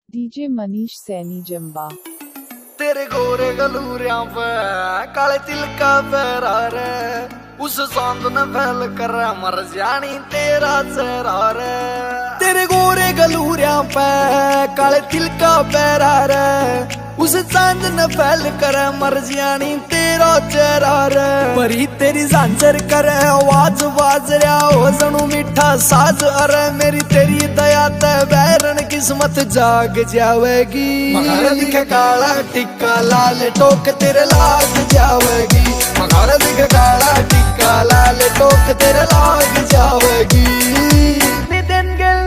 DJ Manish Saini जम्बा। तेरे गोरे गलूरियां पे काले तिल का पैरा रे, उस सांद ने फैल कर मर जानी तेरा चेहरा रे। तेरे गोरे गलूरियां पे काले तिल का पैरा रे, उस चांद ने फैल कर मर जानी तेरा चेहरा रे। परी तेरी झांझर करे आवाज बाज रहा हो जनू मीठा साज, अरे मेरी तेरी दया ते बैरन किस्मत जाग जावेगी। मगर दिखे काला टिक्का लाल टोक तेरे लाग जावेगी। मगर दिखे काला टिक्का लाल टोक तेरे लाग जावेगी। नितिन गिल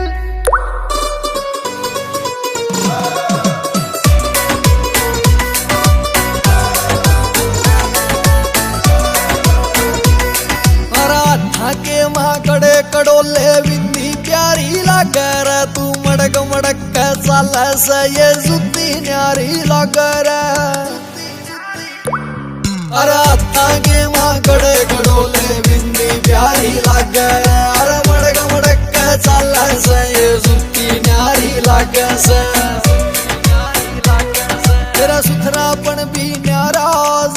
के माँ कड़े कड़ोले बिंदी प्यारी लागे रे, तू मड़क मड़क के चाल से ये जुत्ती न्यारी लागे रे। अरे हाथा के माँ कड़े कड़ोले बिंदी प्यारी लागे रे, अरे मड़क मड़क के चाल से ये जुत्ती न्यारी लागे से। तेरा सुथरापन भी न्यारा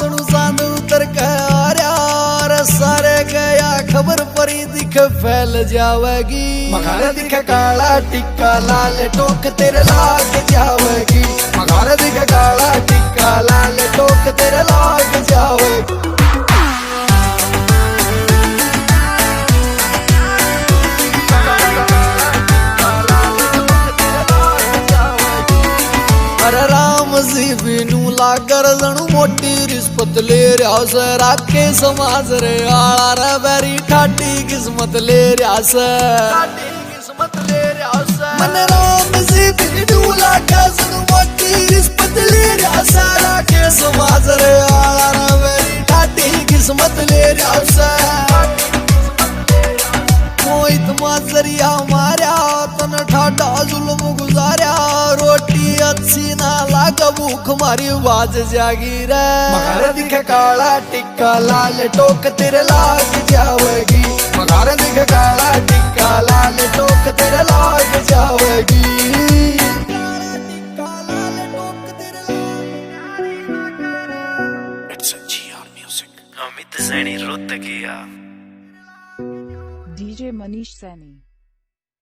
जणू चांद उतर के आ रहा, सारे गया खबर परी दिख फैल जावेगी। मगर दिखे काला टिक्का लाल टोक तेरे लाग जावेगी। मगर दिखे काला टिक्का लाल टोक तेरे लाग जावेगी। अरे राम जी बिनू लागर जणू मोटी रिश्वत ले रहा से, राखे समाज रे आला रे बैरी ठाटी किस्मत ले रहा से। मन राम जी बिनू लागर जणू मोटी रिश्वत ले रहा से, राखे समाज रे आला रे बैरी ठाटी किस्मत ले रहा से। मोहित माजरिया मार्या तन ठाडा जुल्म गुजार्या, रोटी अच्छी ना लागा भूख मारी बाज जागी रे। मगर दिखे काला टिक्का लाल टोक तेरे लाग जावेगी। मगर दिखे काला टिक्का लाल टोक तेरे लाग जावेगी। It's a GR music. Amit Saini Rohatkiya. DJ Manish Saini.